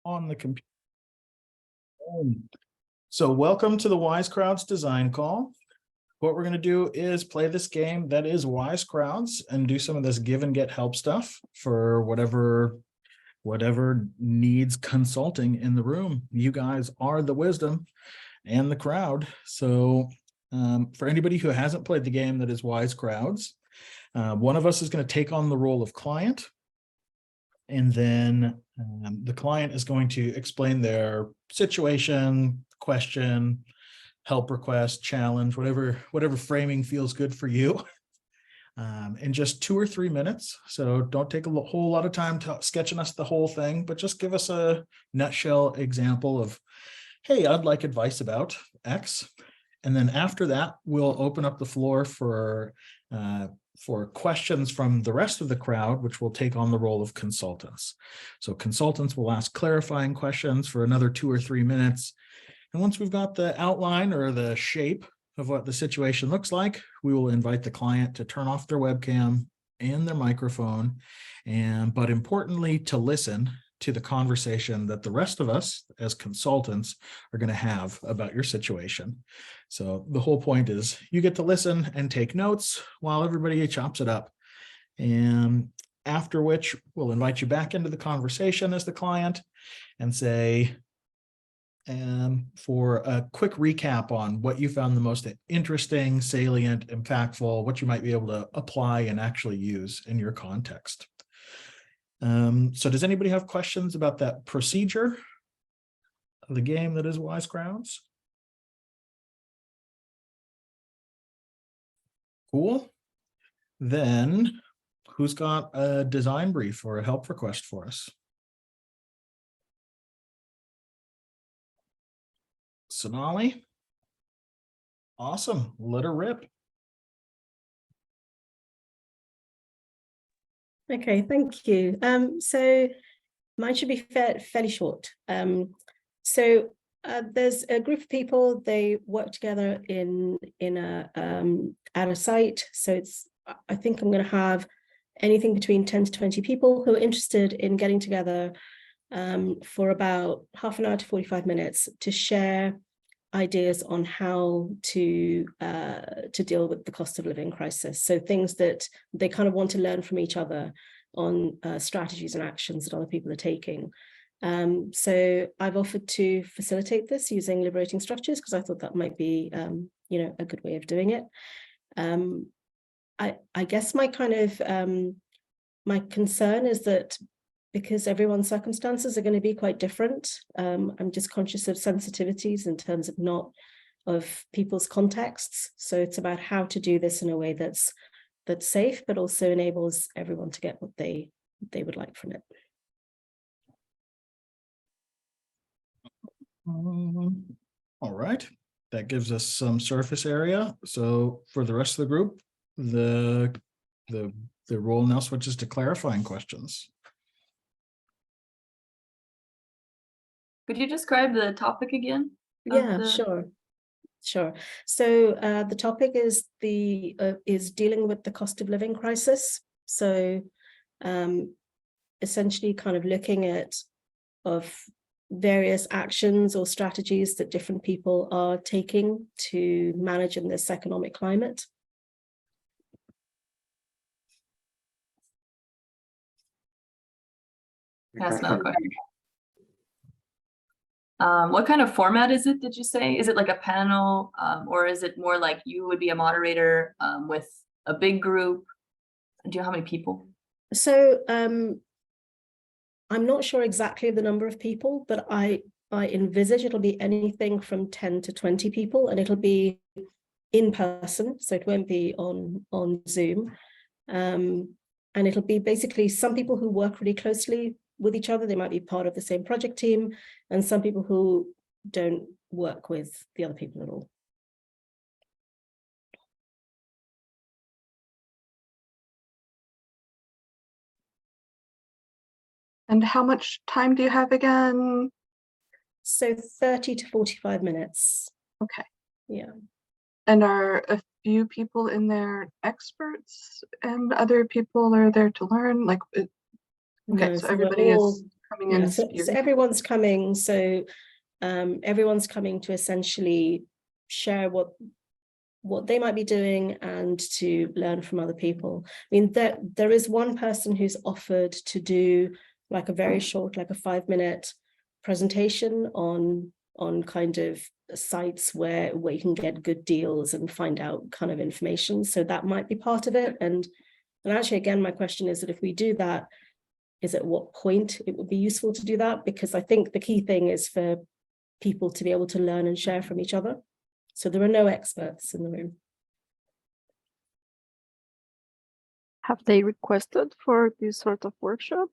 on the computer. So welcome to the Wise Crowds design call. What we're going to do is play this game that is Wise Crowds and do some of this give and get help stuff for whatever needs consulting in the room. You guys are the wisdom and the crowd. So for anybody who hasn't played the game that is Wise Crowds, one of us is going to take on the role of client. And then the client is going to explain their situation, question, help request, challenge, whatever framing feels good for you, in just 2 or 3 minutes. So don't take a whole lot of time sketching us the whole thing, but just give us a nutshell example of, hey, I'd like advice about X. And then after that, we'll open up the floor for questions from the rest of the crowd, which will take on the role of consultants. So consultants will ask clarifying questions for another 2 or 3 minutes. And once we've got the outline or the shape of what the situation looks like, we will invite the client to turn off their webcam and their microphone, but importantly, to listen to the conversation that the rest of us as consultants are going to have about your situation. So the whole point is you get to listen and take notes while everybody chops it up. And after which we'll invite you back into the conversation as the client and say, for a quick recap on what you found the most interesting, salient, impactful, what you might be able to apply and actually use in your context. So does anybody have questions about that procedure of the game that is Wise Crowds? Cool. Then who's got a design brief or a help request for us? Sonali? Awesome. Let her rip. Okay, thank you. So mine should be fairly short. There's a group of people, they work together at a site. So I think I'm going to have anything between 10 to 20 people who are interested in getting together for about half an hour to 45 minutes to share ideas on how to deal with the cost of living crisis. So things that they kind of want to learn from each other on strategies and actions that other people are taking. So I've offered to facilitate this using liberating structures because I thought that might be a good way of doing it. I guess my kind of my concern is that because everyone's circumstances are going to be quite different, I'm just conscious of sensitivities in terms of people's contexts. So it's about how to do this in a way that's safe, but also enables everyone to get what they would like from it. All right, that gives us some surface area. So for the rest of the group, the role now switches to clarifying questions. Could you describe the topic again? Yeah, sure. So the topic is dealing with the cost of living crisis. So essentially kind of looking at various actions or strategies that different people are taking to manage in this economic climate. That's another question. What kind of format is it, did you say? Is it like a panel, or is it more like you would be a moderator with a big group? Do you know how many people? So I'm not sure exactly the number of people, but I envisage it'll be anything from 10 to 20 people, and it'll be in person, so it won't be on Zoom. And it'll be basically some people who work really closely with each other. They might be part of the same project team, and some people who don't work with the other people at all. And how much time do you have again? So 30 to 45 minutes. Okay. Yeah. And are a few people in there experts and other people are there to learn? Like, okay, no, so everybody is coming in Yeah, as so peers. everyone's coming. So everyone's coming to essentially share what they might be doing and to learn from other people. I mean, there is one person who's offered to do like a very short, like a 5-minute presentation on kind of sites where you can get good deals and find out kind of information. So that might be part of it. And actually, again, my question is that if we do that, is at what point it would be useful to do that? Because I think the key thing is for people to be able to learn and share from each other. So there are no experts in the room. Have they requested for this sort of workshop,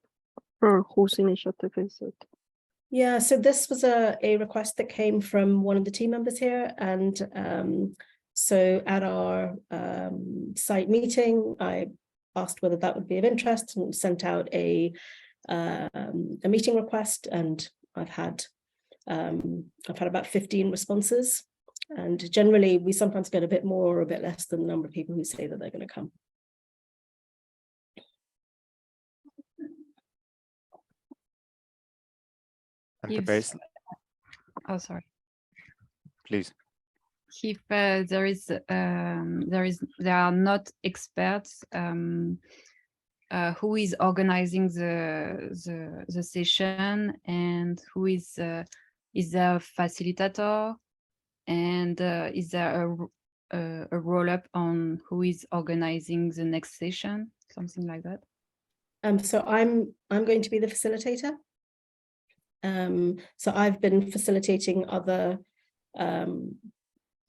or whose initiative is it? Yeah, so this was a request that came from one of the team members here. And so at our site meeting, I asked whether that would be of interest and sent out a meeting request, and I've had about 15 responses. And generally, we sometimes get a bit more or a bit less than the number of people who say that they're going to come. If, oh, sorry. Please. If there are not experts, who is organizing the session, and who is the facilitator, and is there a roll up on who is organizing the next session, something like that? So I'm going to be the facilitator. So I've been facilitating other,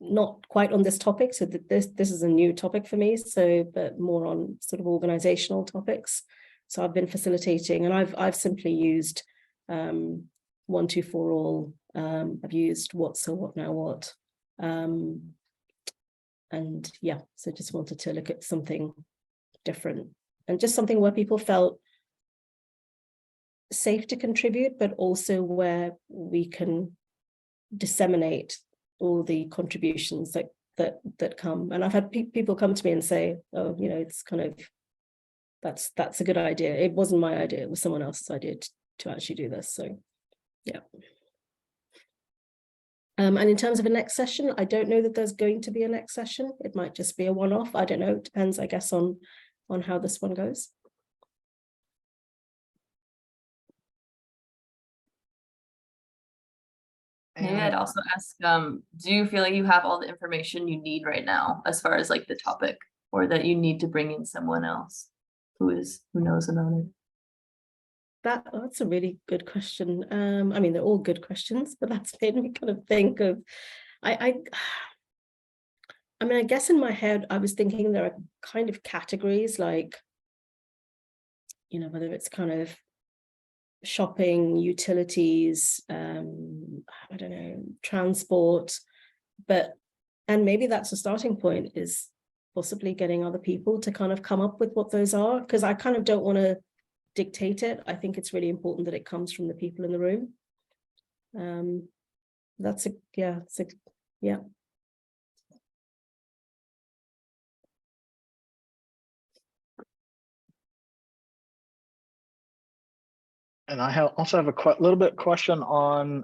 not quite on this topic. So this is a new topic for me. So, but more on sort of organizational topics. So I've been facilitating, and I've simply used 124all. I've used what so what now what, and yeah. So just wanted to look at something different, and just something where people felt safe to contribute, but also where we can disseminate all the contributions that come. And I've had people come to me and say, oh, you know, it's kind of, that's a good idea. It wasn't my idea, it was someone else's idea to actually do this. So yeah. And in terms of a next session, I don't know that there's going to be a next session. It might just be a one-off. I don't know. It depends, I guess, on how this one goes. Maybe I'd also ask, do you feel like you have all the information you need right now as far as like the topic, or that you need to bring in someone else who knows about it? That's a really good question. I mean, they're all good questions, but that's made me kind of think of, I mean, I guess in my head, I was thinking there are kind of categories like, you know, whether it's kind of shopping, utilities, I don't know, transport, and maybe that's a starting point, is possibly getting other people to kind of come up with what those are, because I kind of don't want to dictate it. I think it's really important that it comes from the people in the room. Yeah. And I also have a little bit question on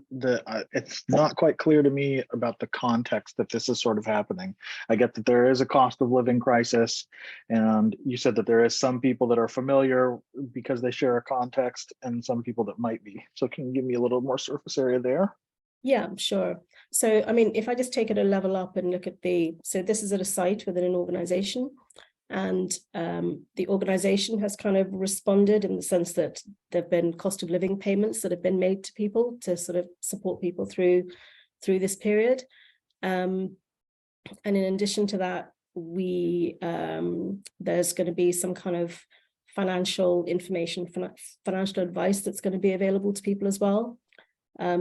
it's not quite clear to me about the context that this is sort of happening. I get that there is a cost of living crisis, and you said that there is some people that are familiar because they share a context, and some people that might be. So can you give me a little more surface area there? Yeah, sure. So, I mean, if I just take it a level up and look at so this is at a site within an organization. And the organization has kind of responded in the sense that there have been cost of living payments that have been made to people to sort of support people through this period. And in addition to that, there's going to be some kind of financial information, financial advice that's going to be available to people as well.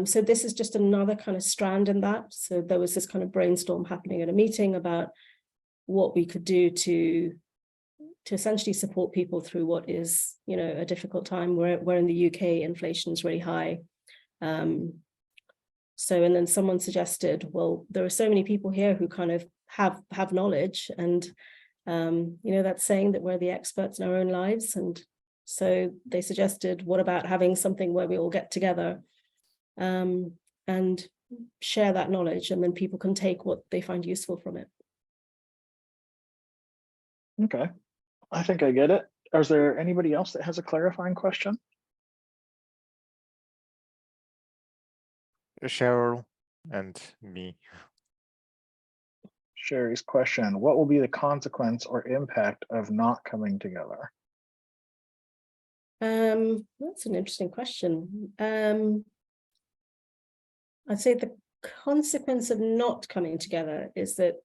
So this is just another kind of strand in that. So there was this kind of brainstorm happening at a meeting about what we could do to essentially support people through what is, you know, a difficult time. Where in the UK, inflation is really high. So, and then someone suggested, well, there are so many people here who kind of have knowledge, and you know, that's saying that we're the experts in our own lives, and So they suggested, what about having something where we all get together and share that knowledge, and then people can take what they find useful from it. Okay, I think I get it. Is there anybody else that has a clarifying question? Cheryl and me. Sherry's question, what will be the consequence or impact of not coming together? That's an interesting question. I'd say the consequence of not coming together is that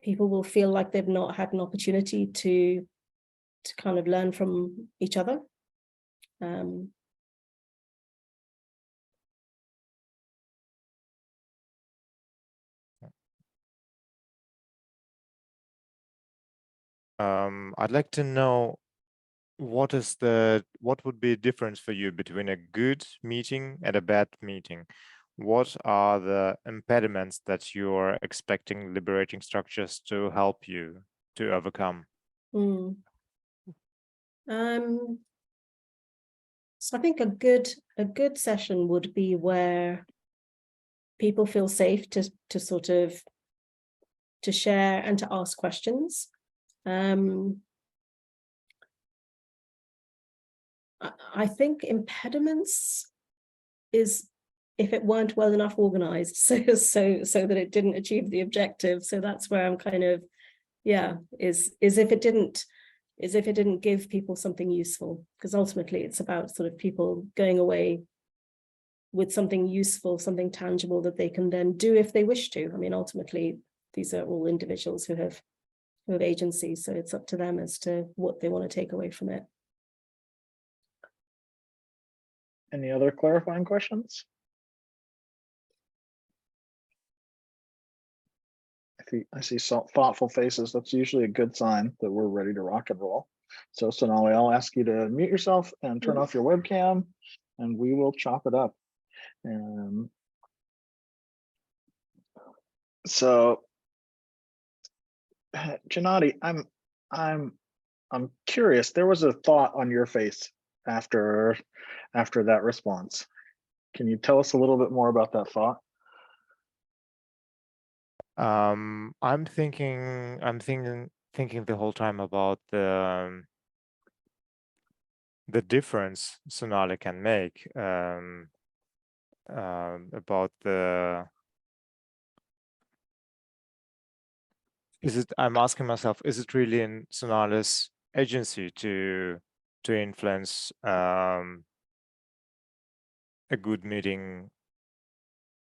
people will feel like they've not had an opportunity to kind of learn from each other. I'd like to know what would be the difference for you between a good meeting and a bad meeting? What are the impediments that you're expecting liberating structures to help you to overcome? So I think a good session would be where people feel safe to sort of to share and to ask questions. I think impediments is if it weren't well enough organized, so that it didn't achieve the objective. So that's where I'm kind of, is if it didn't give people something useful, because ultimately it's about sort of people going away with something useful, something tangible that they can then do if they wish to. I mean, ultimately, these are all individuals who have agency, so it's up to them as to what they want to take away from it. Any other clarifying questions? I see some thoughtful faces. That's usually a good sign that we're ready to rock and roll. So Sonali, I'll ask you to mute yourself and turn off your webcam, and we will chop it up. So, Janati, I'm curious. There was a thought on your face after that response. Can you tell us a little bit more about that thought? I'm thinking the whole time about the difference Sonali can make, about the I'm asking myself, is it really in Sonali's agency to influence a good meeting,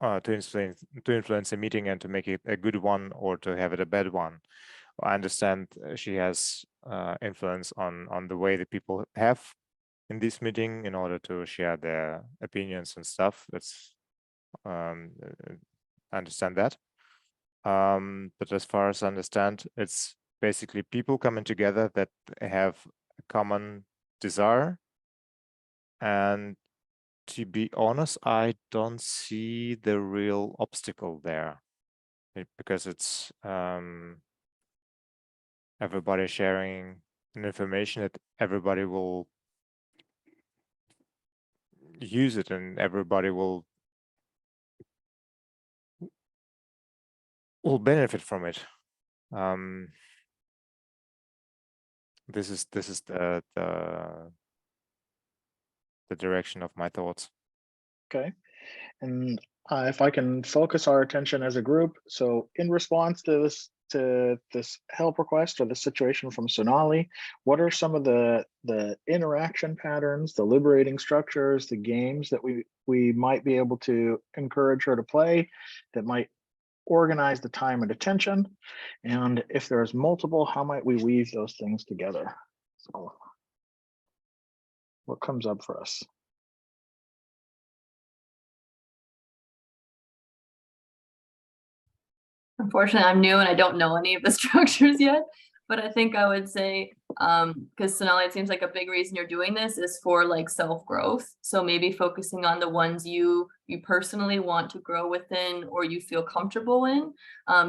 to influence a meeting and to make it a good one or to have it a bad one? I understand she has influence on the way that people have in this meeting in order to share their opinions and stuff. That's I understand that. But as far as I understand, it's basically people coming together that have a common desire. And to be honest, I don't see the real obstacle there, because it's everybody sharing an information that everybody will use it and everybody will benefit from it. This is the direction of my thoughts. Okay, and if I can focus our attention as a group, so in response to this help request or the situation from Sonali, what are some of the interaction patterns, the liberating structures, the games that we might be able to encourage her to play that might organize the time and attention? And if there's multiple, how might we weave those things together? So what comes up for us? Unfortunately, I'm new and I don't know any of the structures yet, but I think I would say, because Sonali, it seems like a big reason you're doing this is for like self-growth. So maybe focusing on the ones you personally want to grow within or you feel comfortable in,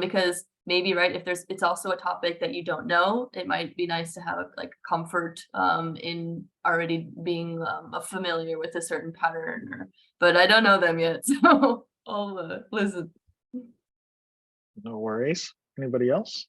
because maybe, right, if it's also a topic that you don't know, it might be nice to have like comfort in already being familiar with a certain pattern, but I don't know them yet, so I'll listen. No worries. Anybody else?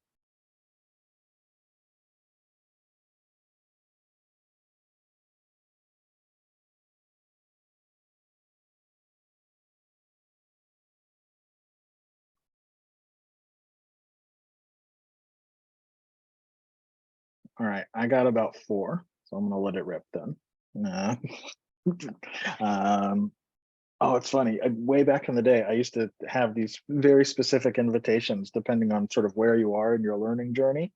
All right, I got about 4, so I'm gonna let it rip then. Nah. Oh, it's funny. Way back in the day, I used to have these very specific invitations depending on sort of where you are in your learning journey.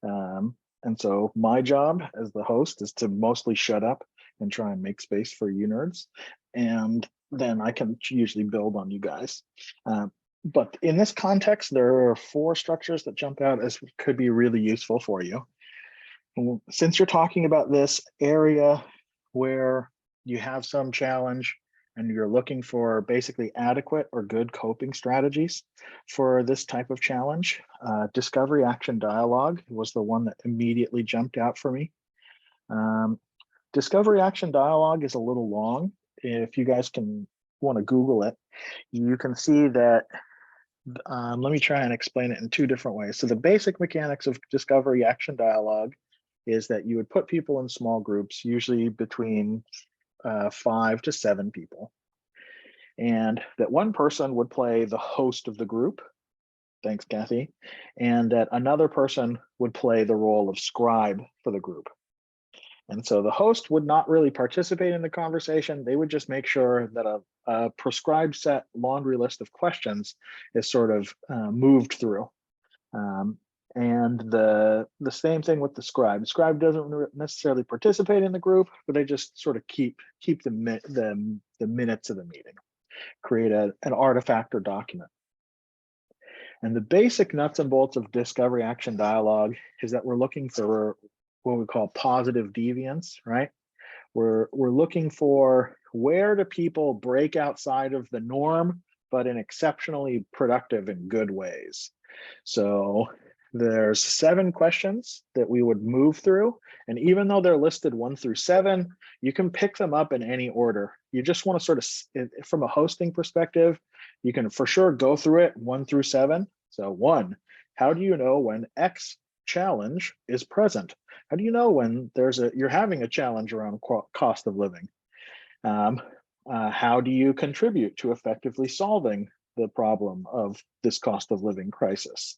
And so my job as the host is to mostly shut up and try and make space for you nerds. And then I can usually build on you guys. But in this context, there are 4 structures that jump out as could be really useful for you. And since you're talking about this area where you have some challenge and you're looking for basically adequate or good coping strategies for this type of challenge, discovery action dialogue was the one that immediately jumped out for me. Discovery action dialogue is a little long. If you guys want to Google it, you can see that. Let me try and explain it in 2 different ways. So the basic mechanics of discovery action dialogue is that you would put people in small groups, usually between 5 to 7 people. And that one person would play the host of the group. Thanks, Kathy. And that another person would play the role of scribe for the group. And so the host would not really participate in the conversation. They would just make sure that a prescribed set laundry list of questions is sort of moved through. And the same thing with the scribe. The scribe doesn't necessarily participate in the group, but they just sort of keep the minutes of the meeting, create an artifact or document. And the basic nuts and bolts of discovery action dialogue is that we're looking for what we call positive deviance, right? We're looking for where do people break outside of the norm, but in exceptionally productive and good ways. So there's 7 questions that we would move through. And even though they're listed 1 through 7, you can pick them up in any order. You just want to sort of, from a hosting perspective, you can for sure go through it 1 through 7. So 1, how do you know when X challenge is present? How do you know when you're having a challenge around cost of living? How do you contribute to effectively solving the problem of this cost of living crisis?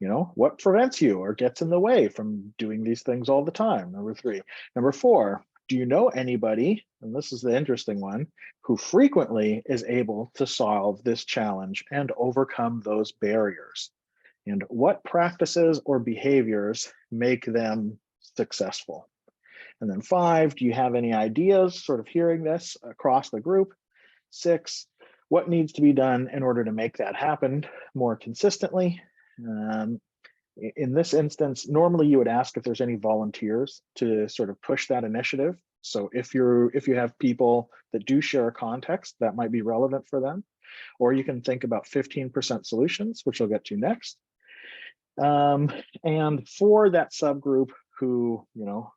What prevents you or gets in the way from doing these things all the time? Number 3. Number 4, do you know anybody, and this is the interesting one, who frequently is able to solve this challenge and overcome those barriers? And what practices or behaviors make them successful? And then 5, do you have any ideas sort of hearing this across the group? 6, what needs to be done in order to make that happen more consistently? In this instance, normally you would ask if there's any volunteers to sort of push that initiative. So if you have people that do share a context, that might be relevant for them. Or you can think about 15% solutions, which I'll get to next. And for that subgroup who,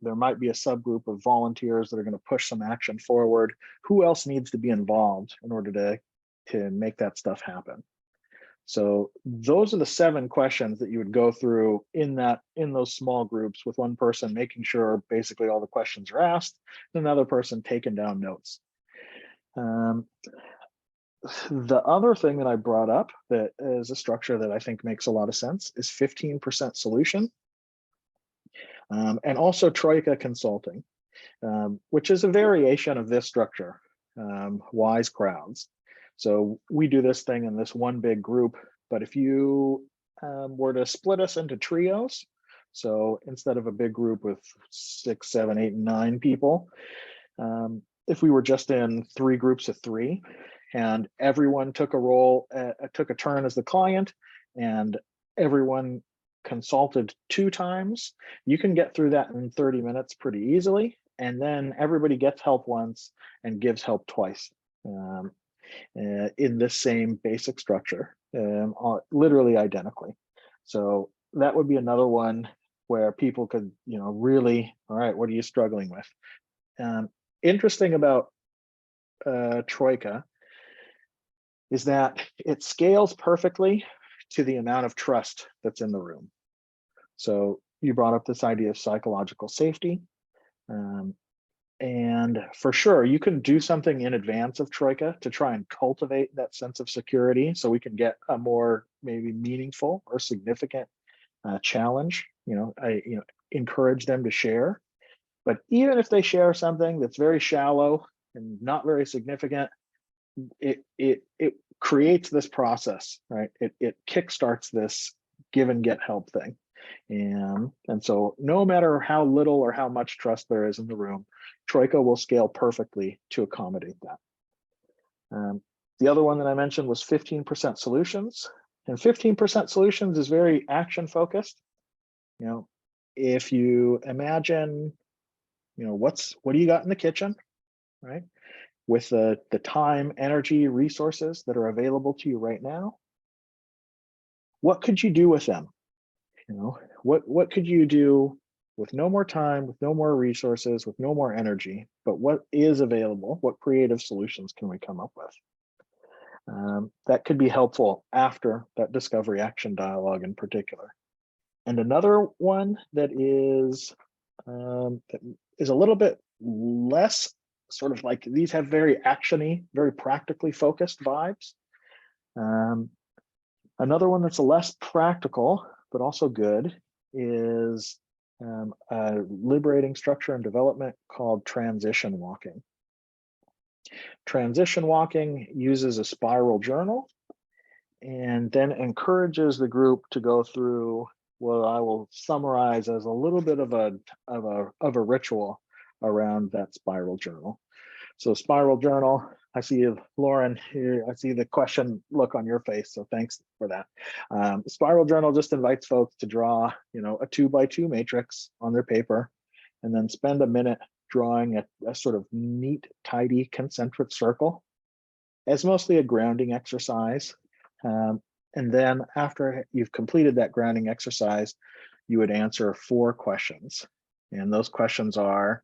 there might be a subgroup of volunteers that are going to push some action forward. Who else needs to be involved in order to make that stuff happen? So those are the 7 questions that you would go through in those small groups, with one person making sure basically all the questions are asked, and another person taking down notes. The other thing that I brought up that is a structure that I think makes a lot of sense is 15% solution. And also Troika Consulting, which is a variation of this structure, wise crowds. So we do this thing in this one big group, but if you were to split us into trios, so instead of a big group with 6, 7, 8, and 9 people, if we were just in 3 groups of 3, and everyone took a turn as the client, and everyone consulted 2 times, you can get through that in 30 minutes pretty easily. And then everybody gets help once and gives help twice in this same basic structure, literally identically. So that would be another one where people could, really, all right, what are you struggling with? Interesting about Troika is that it scales perfectly to the amount of trust that's in the room. So you brought up this idea of psychological safety. And for sure, you can do something in advance of Troika to try and cultivate that sense of security so we can get a more maybe meaningful or significant challenge. I encourage them to share. But even if they share something that's very shallow and not very significant, it creates this process, right? It kickstarts this give and get help thing. And so no matter how little or how much trust there is in the room, Troika will scale perfectly to accommodate that. The other one that I mentioned was 15% solutions, and 15% solutions is very action focused. If you imagine, what do you got in the kitchen, right? With the time, energy, resources that are available to you right now, what could you do with them? What could you do with no more time, with no more resources, with no more energy, but what is available? What creative solutions can we come up with? That could be helpful after that discovery action dialogue in particular. And another one that is a little bit less sort of like, these have very actiony, very practically focused vibes. Another one that's less practical, but also good, is a liberating structure and development called transition walking. Transition walking uses a spiral journal and then encourages the group to go through what I will summarize as a little bit of a ritual around that spiral journal. So spiral journal, I see you, Lauren, here, I see the question look on your face, so thanks for that. Spiral journal just invites folks to draw, a 2x2 matrix on their paper, and then spend a minute drawing a sort of neat, tidy, concentric circle as mostly a grounding exercise. And then after you've completed that grounding exercise, you would answer 4 questions. And those questions are,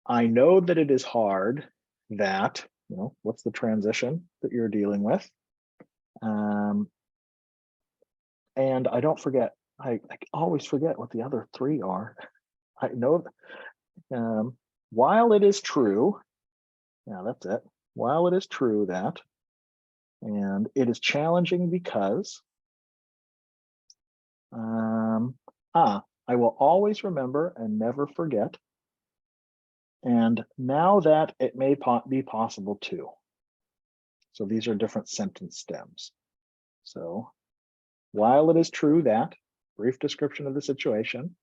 I know that it is hard that, what's the transition that you're dealing with? And I don't forget, I always forget what the other 3 are. I know, while it is true, yeah, that's it. While it is true that, and it is challenging because, I will always remember and never forget. And now that it may be possible too. So these are different sentence stems. So while it is true that, brief description of the situation,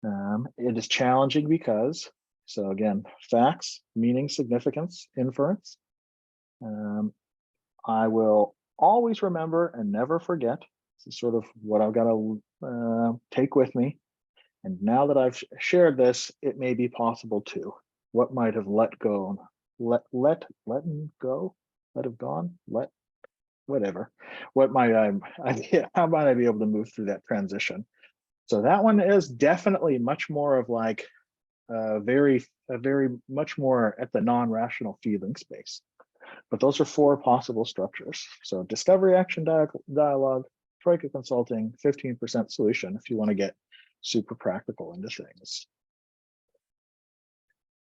it is challenging because, so again, facts, meaning, significance, inference. I will always remember and never forget. This is sort of what I've got to take with me. And now that I've shared this, it may be possible too. What might have let go, let go, let have gone, whatever. What might how might I be able to move through that transition? So that one is definitely much more of like very much more at the non-rational feeling space. But those are 4 possible structures. So discovery, action, dialogue, Troika Consulting, 15% solution if you want to get super practical into things.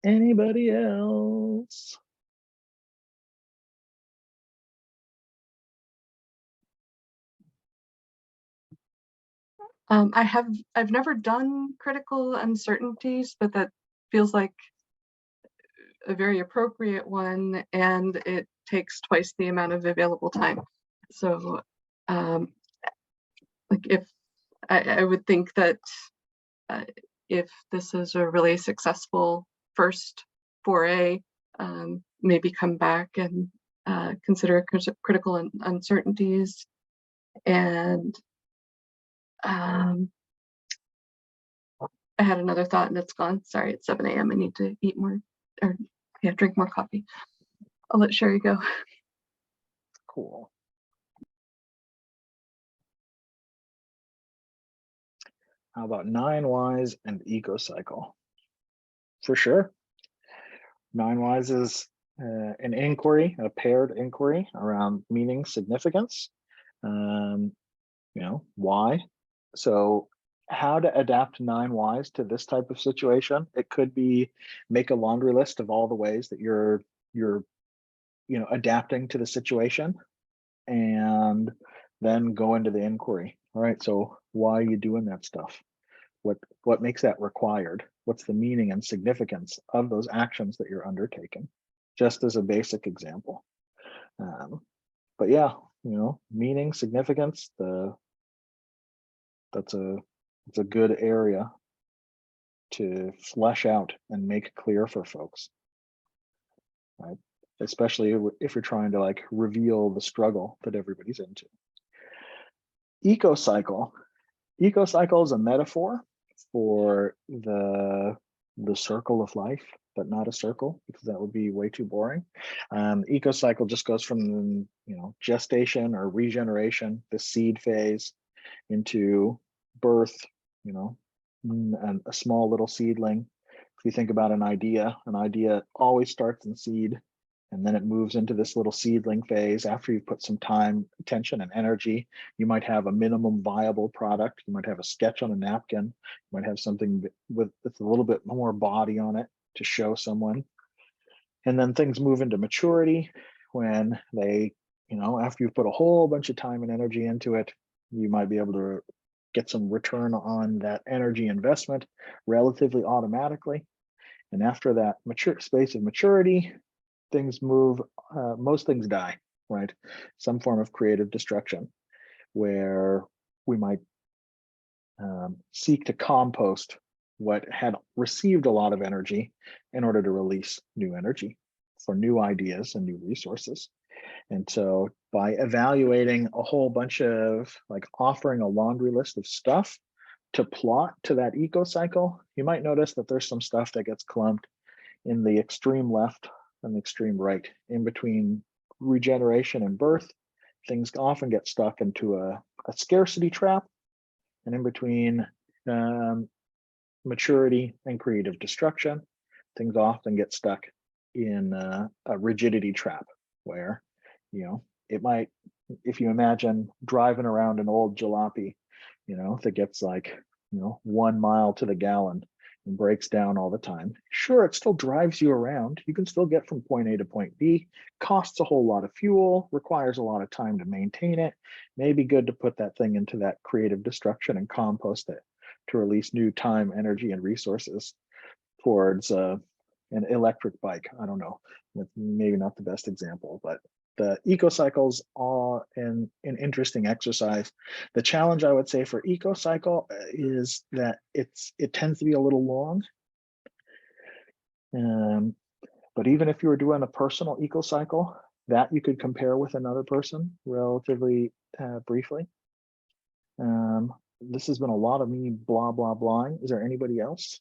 Anybody else? I've never done critical uncertainties, but that feels like a very appropriate one, and it takes twice the amount of available time. So like if I would think that if this is a really successful first foray, maybe come back and consider critical uncertainties. And I had another thought and it's gone. Sorry, it's 7 a.m. I need to eat more, or drink more coffee. I'll let Sherry go. Cool. How about 9 Whys and Ecocycle? For sure. 9 Whys is an inquiry, a paired inquiry around meaning, significance. Why? So how to adapt 9 Whys to this type of situation? It could be make a laundry list of all the ways that you're adapting to the situation, and then go into the inquiry. All right, so why are you doing that stuff? What makes that required? What's the meaning and significance of those actions that you're undertaking? Just as a basic example. But yeah, meaning, significance, it's a good area to flesh out and make clear for folks, right? Especially if you're trying to like reveal the struggle that everybody's into. Ecocycle. Ecocycle is a metaphor for the circle of life, but not a circle, because that would be way too boring. Ecocycle just goes from gestation or regeneration, the seed phase, into birth, and a small little seedling. If you think about an idea always starts in seed, and then it moves into this little seedling phase. After you've put some time, attention, and energy, you might have a minimum viable product. You might have a sketch on a napkin. You might have something with a little bit more body on it to show someone. And then things move into maturity when they, after you've put a whole bunch of time and energy into it, you might be able to get some return on that energy investment relatively automatically. And after that mature space of maturity, things move, most things die, right? Some form of creative destruction, where we might seek to compost what had received a lot of energy in order to release new energy for new ideas and new resources. And so by evaluating a whole bunch of, like, offering a laundry list of stuff to plot to that ecocycle, you might notice that there's some stuff that gets clumped in the extreme left and the extreme right. In between regeneration and birth, things often get stuck into a scarcity trap. And in between maturity and creative destruction, things often get stuck in a rigidity trap, where it might, if you imagine driving around an old jalopy, that gets like 1 mile to the gallon and breaks down all the time. Sure, it still drives you around. You can still get from point A to point B, costs a whole lot of fuel, requires a lot of time to maintain it. May be good to put that thing into that creative destruction and compost it to release new time, energy, and resources towards an electric bike. I don't know, maybe not the best example, but the ecocycles are an interesting exercise. The challenge, I would say, for ecocycle is that it tends to be a little long. But even if you were doing a personal ecocycle, that you could compare with another person relatively briefly. This has been a lot of me blah, blah, blahing. Is there anybody else?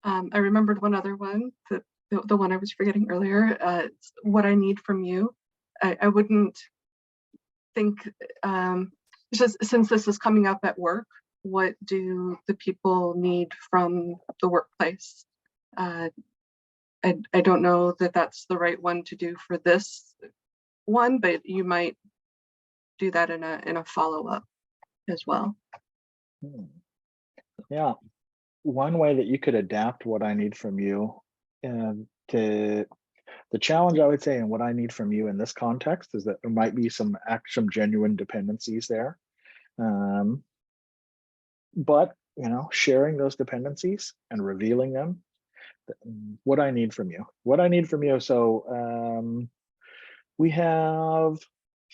I remembered one other one, the one I was forgetting earlier. It's what I need from you. I wouldn't think, just since this is coming up at work, what do the people need from the workplace? I don't know that that's the right one to do for this one, but you might do that in a follow-up as well. Yeah, one way that you could adapt what I need from you to the challenge, I would say, and what I need from you in this context is that there might be some genuine dependencies there. But sharing those dependencies and revealing them, what I need from you. So we have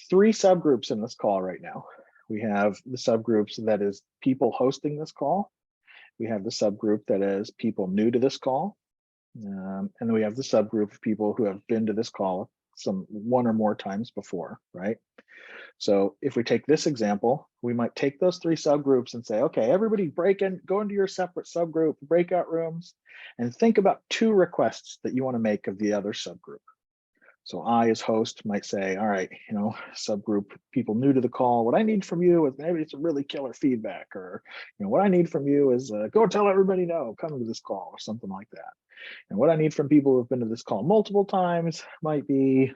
3 subgroups in this call right now. We have the subgroups that is people hosting this call. We have the subgroup that is people new to this call. And then we have the subgroup of people who have been to this call one or more times before, right? So if we take this example, we might take those 3 subgroups and say, okay, everybody go into your separate subgroup, breakout rooms, and think about 2 requests that you want to make of the other subgroup. So I, as host, might say, all right, subgroup people new to the call, what I need from you is maybe it's a really killer feedback, or, what I need from you is go tell everybody no, come to this call, or something like that. And what I need from people who've been to this call multiple times might be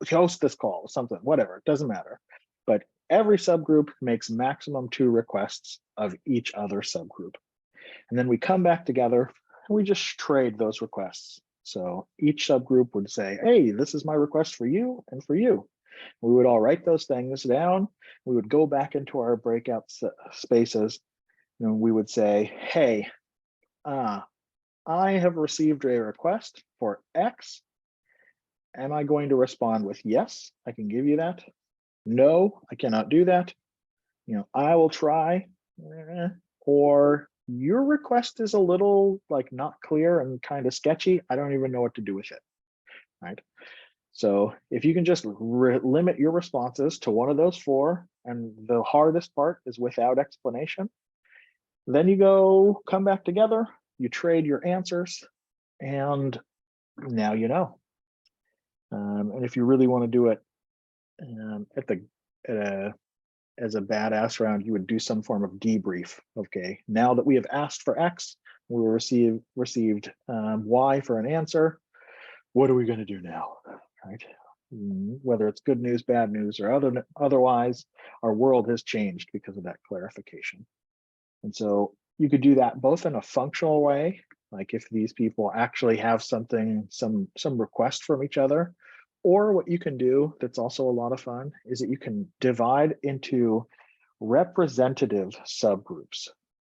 host this call, something, whatever, it doesn't matter. But every subgroup makes maximum 2 requests of each other subgroup. And then we come back together and we just trade those requests. So each subgroup would say, hey, this is my request for you and for you. We would all write those things down. We would go back into our breakout spaces and we would say, hey, I have received a request for X. Am I going to respond with yes, I can give you that? No, I cannot do that. I will try. Or your request is a little like not clear and kind of sketchy. I don't even know what to do with it, right? So if you can just limit your responses to one of those 4, and the hardest part is without explanation, then you come back together, you trade your answers, and now you know. And if you really want to do it as a badass round, you would do some form of debrief. Okay, now that we have asked for X, we received Y for an answer. What are we going to do now? Right? Whether it's good news, bad news, or otherwise, our world has changed because of that clarification. And so you could do that both in a functional way, like if these people actually have something, some request from each other, or what you can do that's also a lot of fun is that you can divide into representative subgroups.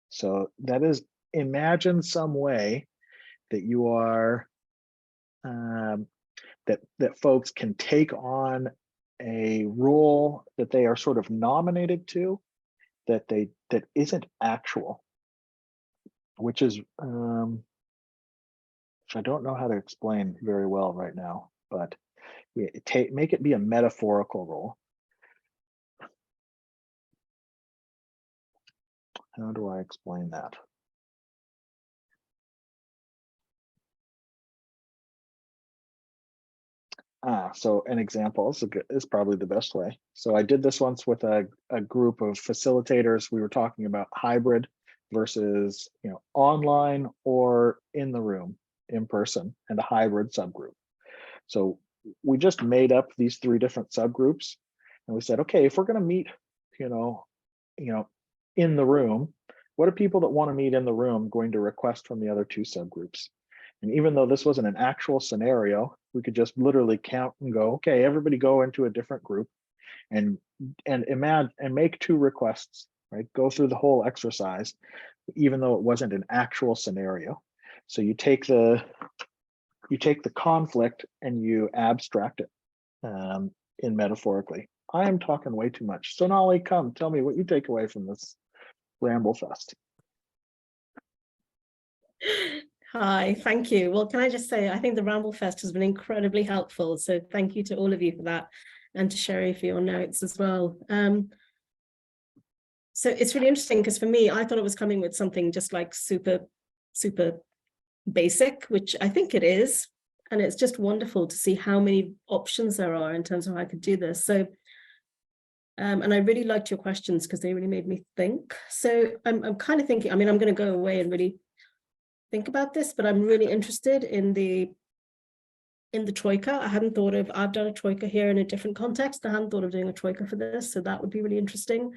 So that is, imagine some way that you are, that folks can take on a role that they are sort of nominated to, that isn't actual, which is, which I don't know how to explain very well right now, but make it be a metaphorical role. How do I explain that? So an example is probably the best way. So I did this once with a group of facilitators. We were talking about hybrid versus online or in the room, in person, and a hybrid subgroup. So we just made up these 3 different subgroups, and we said, okay, if we're going to meet, in the room, what are people that want to meet in the room going to request from the other 2 subgroups? And even though this wasn't an actual scenario, we could just literally count and go, okay, everybody go into a different group and imagine and make 2 requests, right? Go through the whole exercise, even though it wasn't an actual scenario. So you take the conflict and you abstract it in metaphorically. I am talking way too much. Sonali, come tell me what you take away from this Ramble Fest. Hi, thank you. Well, can I just say, I think the Ramble Fest has been incredibly helpful. So thank you to all of you for that, and to Sherry for your notes as well. So it's really interesting because for me, I thought it was coming with something just like super basic, which I think it is. And it's just wonderful to see how many options there are in terms of how I could do this. So, and I really liked your questions because they really made me think. So I'm kind of thinking, I mean, I'm going to go away and really think about this, but I'm really interested in the Troika. I've done a Troika here in a different context. I hadn't thought of doing a Troika for this. So that would be really interesting.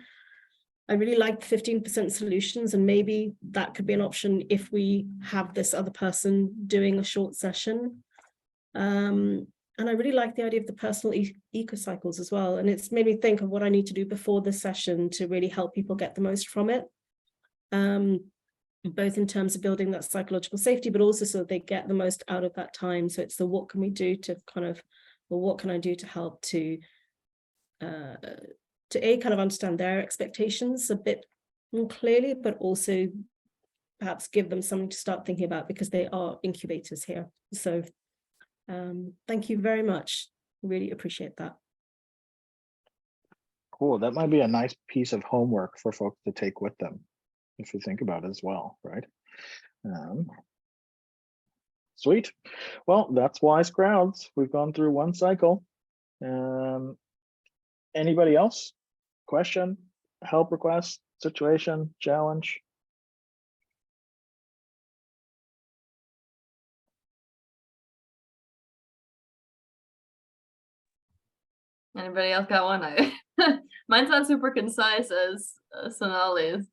I really like 15% solutions, and maybe that could be an option if we have this other person doing a short session. And I really like the idea of the personal ecocycles as well. And it's made me think of what I need to do before the session to really help people get the most from it. Both in terms of building that psychological safety, but also so that they get the most out of that time. So it's the what can we do to kind of, well, what can I do to help to kind of understand their expectations a bit more clearly, but also perhaps give them something to start thinking about because they are incubators here. So thank you very much. Really appreciate that. Cool. That might be a nice piece of homework for folks to take with them, if you think about it as well, right? Sweet. Well, that's Wise Crowds. We've gone through one cycle. Anybody else? Question, help request, situation, challenge? Anybody else got one? Mine's not super concise as Sonali's,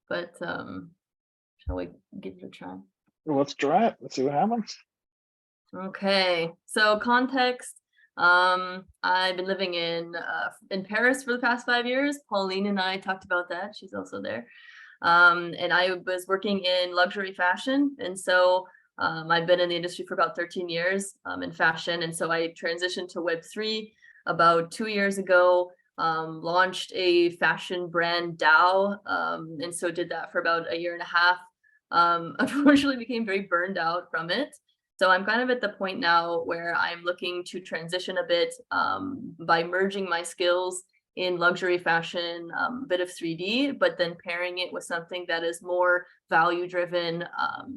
but shall we give it a try? Let's try it. Let's see what happens. Okay, so context. I've been living in Paris for the past 5 years. Pauline and I talked about that. She's also there. And I was working in luxury fashion. And so I've been in the industry for about 13 years in fashion. And so I transitioned to Web3 about 2 years ago, launched a fashion brand DAO. And so did that for about a year and a half. Unfortunately became very burned out from it. So I'm kind of at the point now where I'm looking to transition a bit by merging my skills in luxury fashion, a bit of 3D, but then pairing it with something that is more value driven,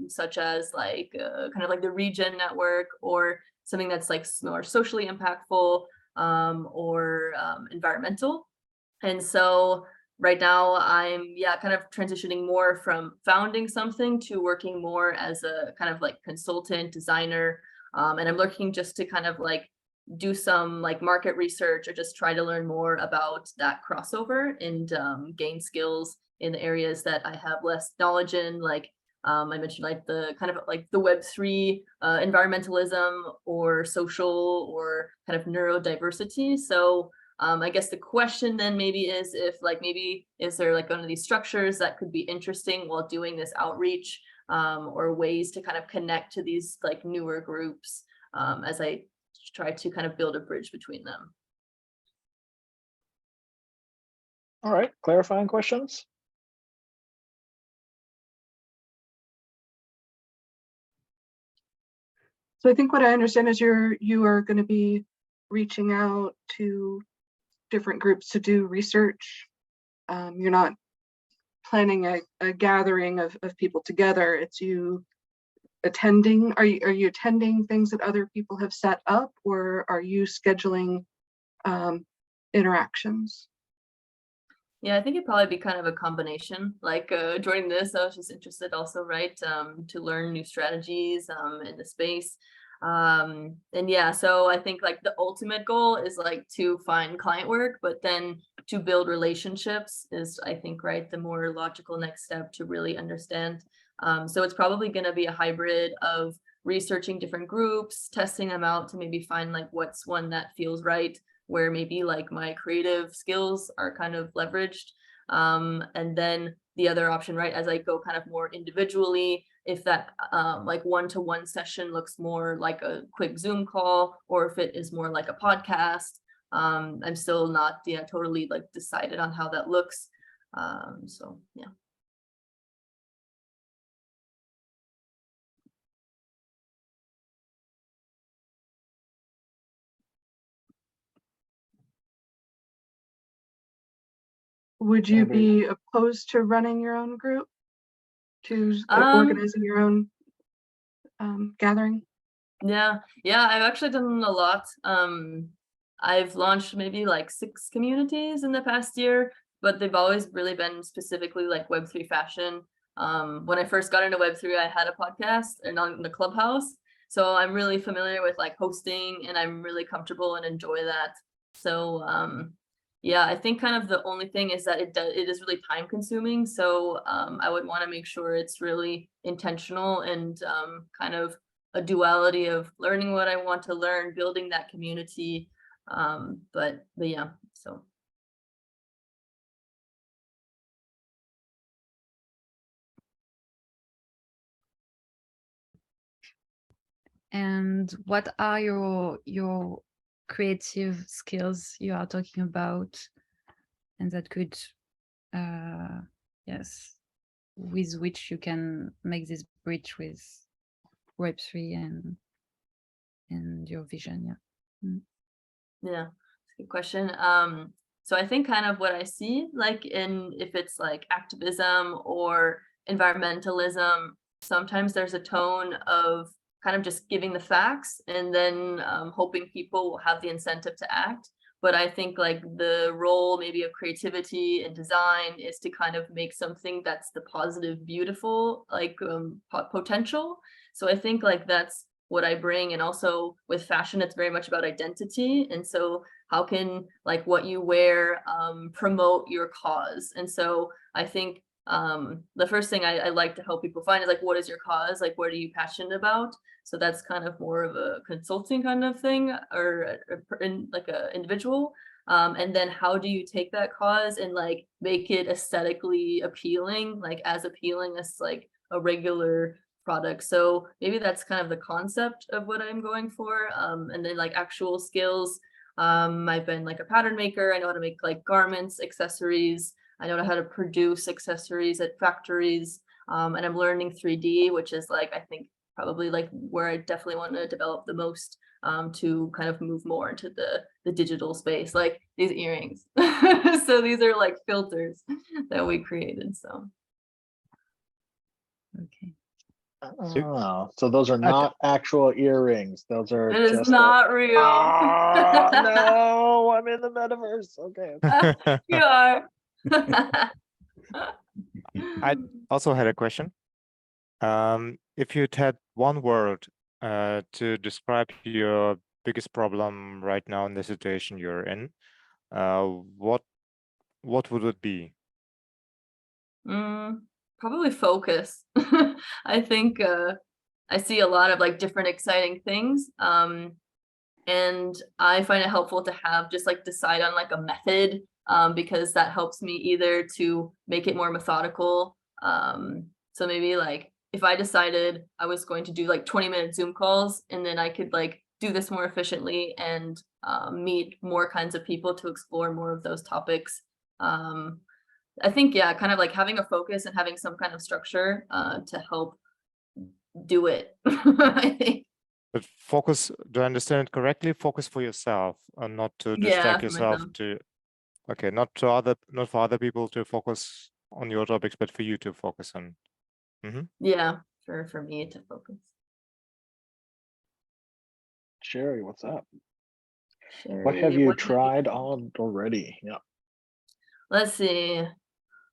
such as like kind of like the Regen network, or something that's like more socially impactful or environmental. And so right now I'm kind of transitioning more from founding something to working more as a kind of like consultant designer. And I'm looking just to kind of like do some like market research or just try to learn more about that crossover and gain skills in the areas that I have less knowledge in, like I mentioned, like the kind of like the Web3 environmentalism or social or kind of neurodiversity. So I guess the question then maybe is if like maybe is there like one of these structures that could be interesting while doing this outreach, or ways to kind of connect to these like newer groups as I try to kind of build a bridge between them. All right, clarifying questions? So I think what I understand is you are going to be reaching out to different groups to do research. You're not planning a gathering of people together. It's you attending. Are you attending things that other people have set up, or are you scheduling interactions? Yeah, I think it'd probably be kind of a combination. Like joining this, I was just interested also, right, to learn new strategies in the space. And yeah, so I think like the ultimate goal is like to find client work, but then to build relationships is, I think, right, the more logical next step to really understand. So it's probably going to be a hybrid of researching different groups, testing them out to maybe find like what's one that feels right, where maybe like my creative skills are kind of leveraged. And then the other option, right, as I go kind of more individually, if that like one-to-one session looks more like a quick Zoom call, or if it is more like a podcast. I'm still not totally like decided on how that looks. So yeah. Would you be opposed to running your own group, to organizing your own gathering? Yeah, I've actually done a lot. I've launched maybe like 6 communities in the past year, but they've always really been specifically like Web3 fashion. When I first got into Web3, I had a podcast and on the Clubhouse. So I'm really familiar with like hosting, and I'm really comfortable and enjoy that. So yeah, I think kind of the only thing is that it is really time consuming. So I would want to make sure it's really intentional and kind of a duality of learning what I want to learn, building that community. But yeah, so. And what are your creative skills you are talking about, and that could, yes, with which you can make this bridge with Web3 and your vision? Yeah. Yeah, that's a good question. So I think kind of what I see, like if it's like activism or environmentalism, sometimes there's a tone of kind of just giving the facts and then hoping people will have the incentive to act. But I think like the role maybe of creativity and design is to kind of make something that's the positive, beautiful, like potential. So I think like that's what I bring. And also with fashion, it's very much about identity. And so how can like what you wear promote your cause? And so I think the first thing I like to help people find is like, what is your cause? Like, what are you passionate about? So that's kind of more of a consulting kind of thing, or like a individual. And then how do you take that cause and like make it aesthetically appealing, like as appealing as like a regular product? So maybe that's kind of the concept of what I'm going for. And then like actual skills. I've been like a pattern maker. I know how to make like garments, accessories. I know how to produce accessories at factories. And I'm learning 3D, which is like, I think probably like where I definitely want to develop the most, to kind of move more into the digital space, like these earrings. So these are like filters that we created, so. Okay. Oh, so those are not actual earrings. Those are It is just not real. Oh, no, I'm in the metaverse. Okay. You are. I also had a question. If you'd had one word to describe your biggest problem right now in the situation you're in, what would it be? Probably focus. I think I see a lot of like different exciting things. And I find it helpful to have just like decide on like a method, because that helps me either to make it more methodical. So maybe like if I decided I was going to do like 20-minute Zoom calls, and then I could like do this more efficiently and meet more kinds of people to explore more of those topics. I think, yeah, kind of like having a focus and having some kind of structure to help do it. I think. But focus, do I understand it correctly? Focus for yourself and not to distract for yourself myself. to, okay, not for other people to focus on your topics, but for you to focus on. Yeah, for me to focus. Sherry, what's up? What Sherry, have you what tried on already? Yeah. Let's see.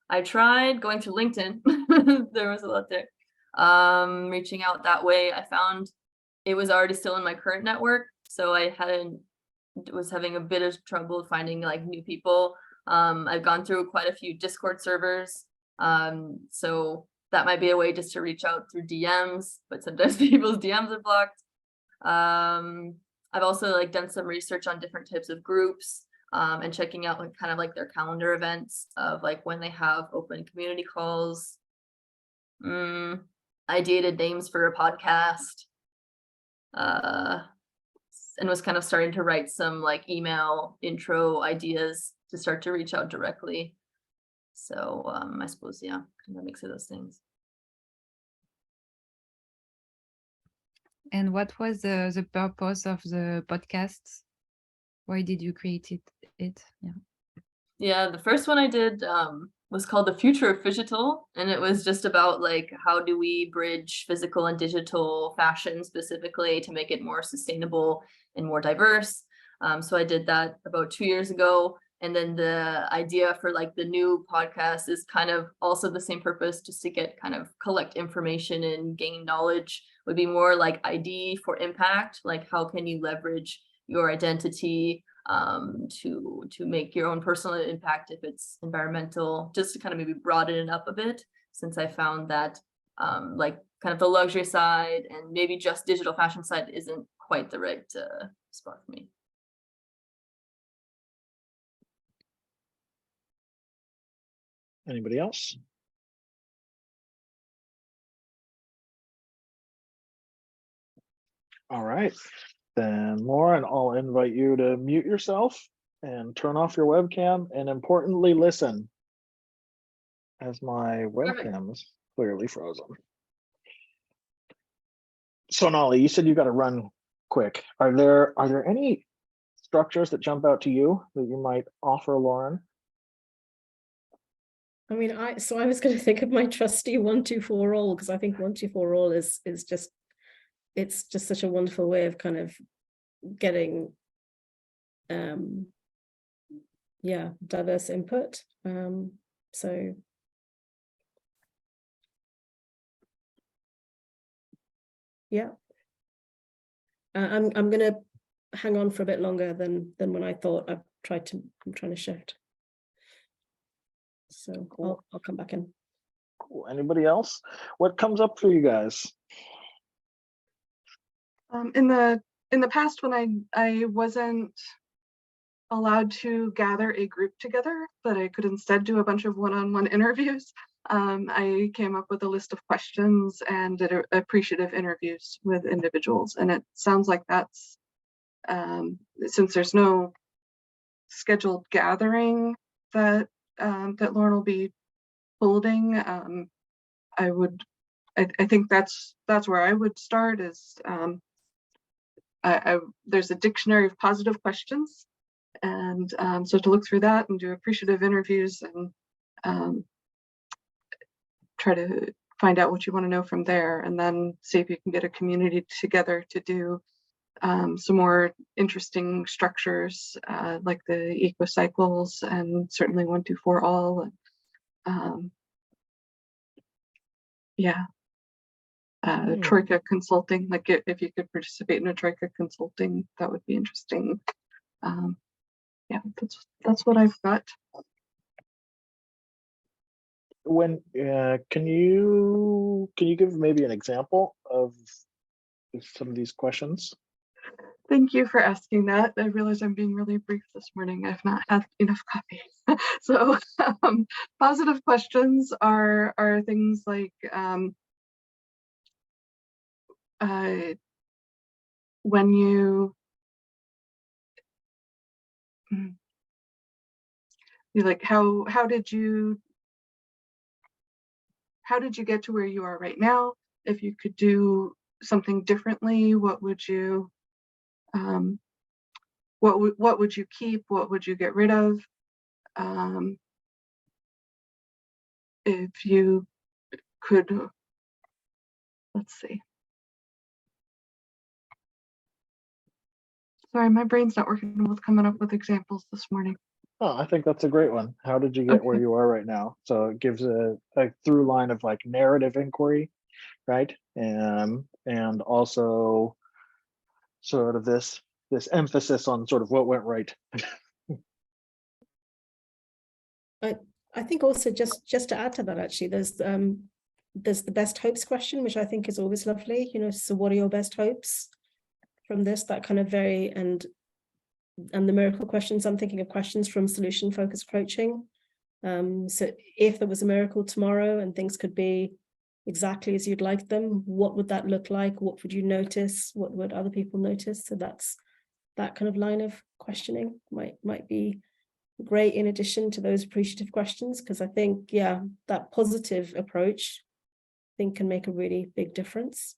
I tried going through LinkedIn. There was a lot there. Reaching out that way. I found it was already still in my current network, so I was having a bit of trouble finding like new people. I've gone through quite a few Discord servers, so that might be a way just to reach out through DMs, but sometimes people's DMs are blocked. I've also like done some research on different types of groups, and checking out like kind of like their calendar events of like when they have open community calls. I dated names for a podcast, and was kind of starting to write some like email intro ideas to start to reach out directly. So I suppose, yeah, kind of a mix of those things. And what was the purpose of the podcasts? Why did you create it? Yeah. Yeah, the first one I did was called The Future of Phygital, and it was just about like how do we bridge physical and digital fashion specifically to make it more sustainable and more diverse. So I did that about 2 years ago. And then the idea for like the new podcast is kind of also the same purpose, just to get kind of collect information and gain knowledge, would be more like ID for impact. Like how can you leverage your identity to make your own personal impact if it's environmental, just to kind of maybe broaden it up a bit, since I found that like kind of the luxury side and maybe just digital fashion side isn't quite the right spot for me. Anybody else? All right, then Lauren, I'll invite you to mute yourself and turn off your webcam, and importantly, listen, as my webcam is clearly frozen. Sonali, you said you got to run quick. Are there any structures that jump out to you that you might offer Lauren? I mean, I was going to think of my trusty 1, 2, 4 roll, because I think 1, 2, 4 roll is just it's just such a wonderful way of kind of getting diverse input. So yeah, I'm gonna hang on for a bit longer than when I thought. I'm trying to shift. So Cool. I'll come back in. Cool. Anybody else? What comes up for you guys? In the past, when I wasn't allowed to gather a group together, but I could instead do a bunch of one-on-one interviews, I came up with a list of questions and did appreciative interviews with individuals. And it sounds like that's, since there's no scheduled gathering that that Lauren will be holding, I think that's where I would start. Is there's a dictionary of positive questions, and so to look through that and do appreciative interviews and try to find out what you want to know from there, and then see if you can get a community together to do some more interesting structures like the Ecocycles and certainly 1, 2, 4 all. Yeah. Troika Consulting, like if you could participate in a Troika Consulting, that would be interesting. Yeah, that's what I've got. When can you give maybe an example of some of these questions? Thank you for asking that. I realize I'm being really brief this morning. I've not had enough coffee. So positive questions are things like when you like how did you get to where you are right now? If you could do something differently, what would you what would you keep? What would you get rid of? If you could, let's see. Sorry, my brain's not working with coming up with examples this morning. Oh, I think that's a great one. How did you get where you are right now? So it gives a through line of like narrative inquiry, right? And also sort of this emphasis on sort of what went right. I think also just to add to that, actually, there's the best hopes question, which I think is always lovely. You know, so what are your best hopes from this? That kind of very and the miracle questions. I'm thinking of questions from solution focused coaching. So if there was a miracle tomorrow and things could be exactly as you'd like them, what would that look like? What would you notice? What would other people notice? So that's that kind of line of questioning might be great in addition to those appreciative questions, because I think, yeah, that positive approach I think can make a really big difference.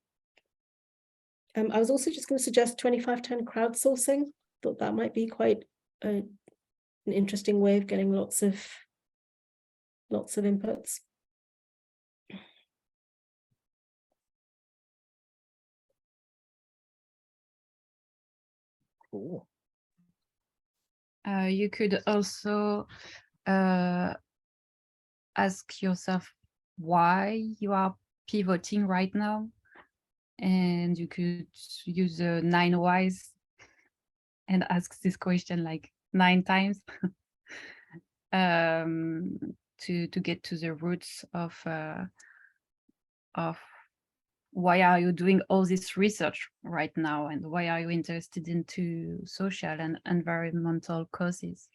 I was also just going to suggest 2510 crowdsourcing. Thought that might be quite an interesting way of getting lots of inputs. Cool. You could also ask yourself why you are pivoting right now, and you could use 9 whys and ask this question like 9 times to get to the roots of why are you doing all this research right now, and why are you interested into social and environmental causes.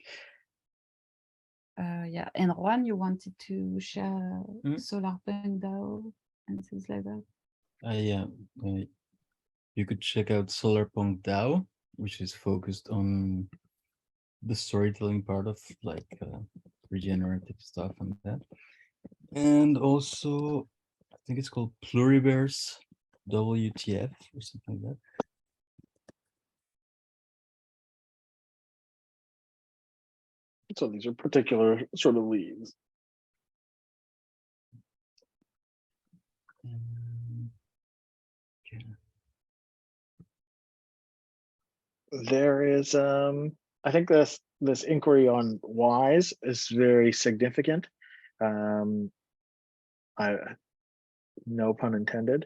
Yeah, and Juan, you wanted to share SolarPunk DAO and things like that. Yeah, you could check out SolarPunk DAO, which is focused on the storytelling part of like regenerative stuff and that. And also, I think it's called Pluriverse WTF or something like that. So these are particular sort of leads. Okay. there is, I think this inquiry on whys is very significant. No pun intended,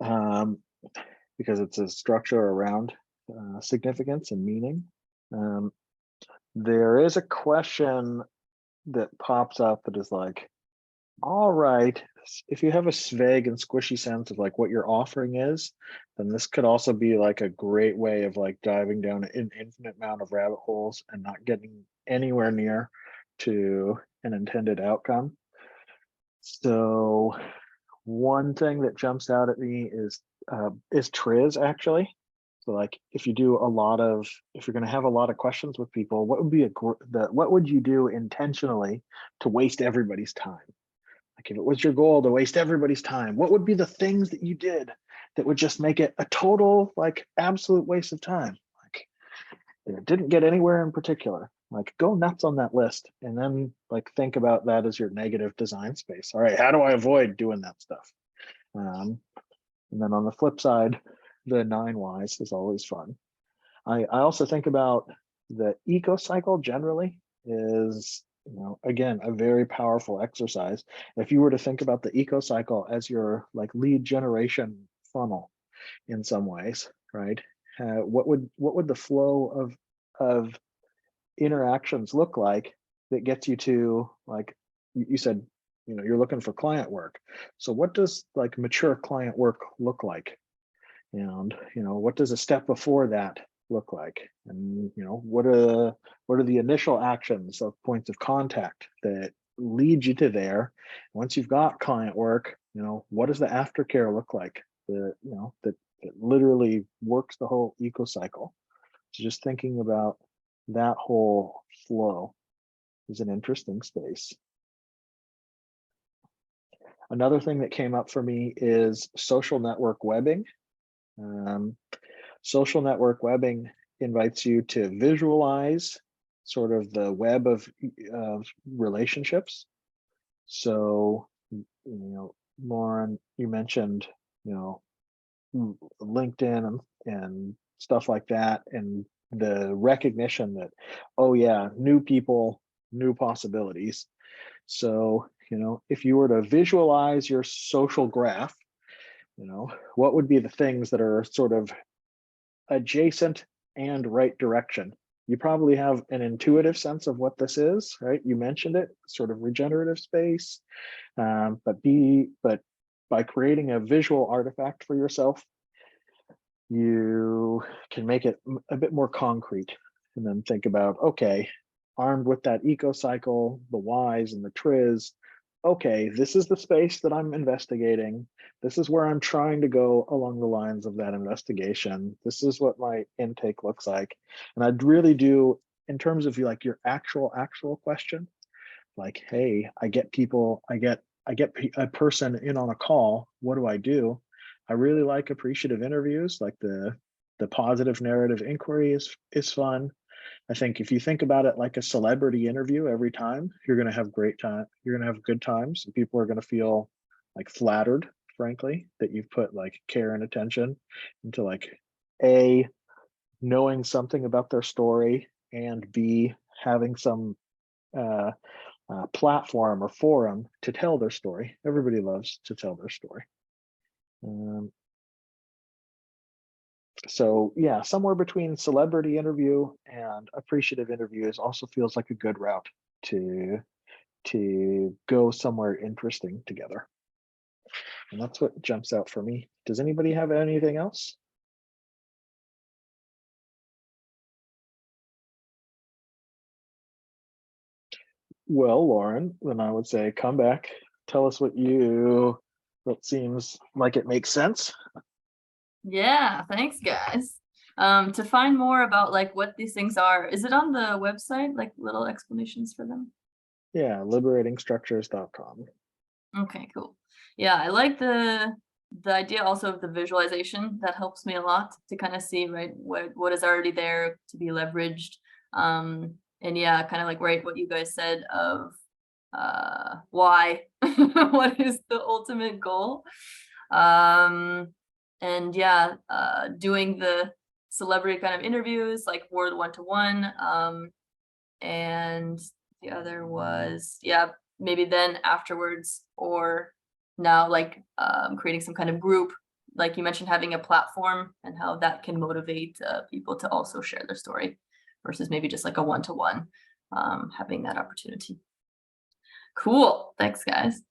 because it's a structure around significance and meaning. There is a question that pops up that is like, all right, if you have a vague and squishy sense of like what your offering is, then this could also be like a great way of like diving down an infinite amount of rabbit holes and not getting anywhere near to an intended outcome. So one thing that jumps out at me is TRIZ actually. So like if you do if you're going to have a lot of questions with people, what would be what would you do intentionally to waste everybody's time? Like if it was your goal to waste everybody's time, what would be the things that you did that would just make it a total like absolute waste of time? Like it didn't get anywhere in particular. Like go nuts on that list and then like think about that as your negative design space. All right, how do I avoid doing that stuff? And then on the flip side, the 9 whys is always fun. I also think about the Ecocycle generally is, again, a very powerful exercise. If you were to think about the Ecocycle as your like lead generation funnel in some ways, right? What would the flow of interactions look like that gets you to, like you said, you're looking for client work. So what does like mature client work look like? And what does a step before that look like? And what are the initial actions of points of contact that lead you to there? Once you've got client work, what does the aftercare look like? That literally works the whole Ecocycle. So just thinking about that whole flow is an interesting space. Another thing that came up for me is social network webbing. Social network webbing invites you to visualize sort of the web of relationships. So, Lauren, you mentioned, LinkedIn and stuff like that, and the recognition that, oh yeah, new people, new possibilities. So, if you were to visualize your social graph, what would be the things that are sort of adjacent and right direction? You probably have an intuitive sense of what this is, right? You mentioned it, sort of regenerative space, but by creating a visual artifact for yourself, you can make it a bit more concrete, and then think about, okay, armed with that Ecocycle, the whys and the TRIZ, okay, this is the space that I'm investigating. This is where I'm trying to go along the lines of that investigation. This is what my intake looks like. And I'd really do, in terms of like your actual question, like, hey, I get a person in on a call. What do I do? I really like appreciative interviews, like the positive narrative inquiry is fun. I think if you think about it like a celebrity interview every time, you're going to have great time. You're going to have good times. And people are going to feel like flattered, frankly, that you've put like care and attention into like A, knowing something about their story, and B, having some platform or forum to tell their story. Everybody loves to tell their story. So yeah, somewhere between celebrity interview and appreciative interviews also feels like a good route to go somewhere interesting together. And that's what jumps out for me. Does anybody have anything else? Well, Lauren, then I would say come back, tell us what seems like it makes sense. Yeah, thanks guys. To find more about like what these things are, is it on the website, like little explanations for them? Yeah, liberatingstructures.com. Okay, cool. Yeah, I like the idea also of the visualization. That helps me a lot to kind of see, right, what is already there to be leveraged. And yeah, kind of like right what you guys said of why, what is the ultimate goal. And yeah, doing the celebrity kind of interviews, like word one-to-one. And the other was, yeah, maybe then afterwards, or now like creating some kind of group, like you mentioned, having a platform and how that can motivate people to also share their story versus maybe just like a one-to-one, having that opportunity. Cool. Thanks, guys.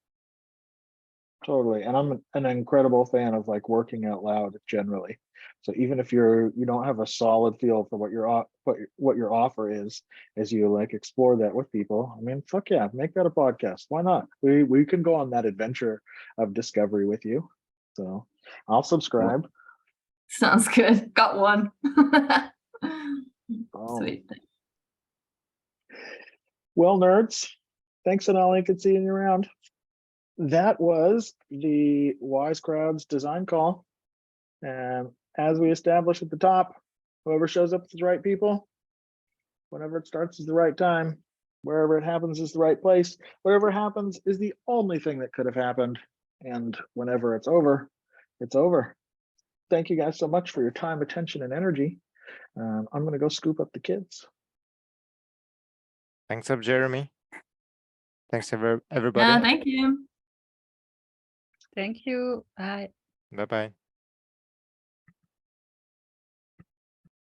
Totally. And I'm an incredible fan of like working out loud generally. So even if you don't have a solid feel for what your offer is, as you like explore that with people, I mean, fuck yeah, make that a podcast. Why not? We can go on that adventure of discovery with you. So I'll subscribe. Sounds good. Got one. Oh. Sweet. Well, nerds, thanks, and all. Good seeing you around. That was the Wise Crowds design call. And as we established at the top, whoever shows up is the right people. Whenever it starts is the right time. Wherever it happens is the right place. Whatever happens is the only thing that could have happened. And whenever it's over, it's over. Thank you guys so much for your time, attention, and energy. I'm going to go scoop up the kids. Thanks up, Jeremy. Thanks everybody. Yeah, thank you. Thank you. Bye. Bye-bye.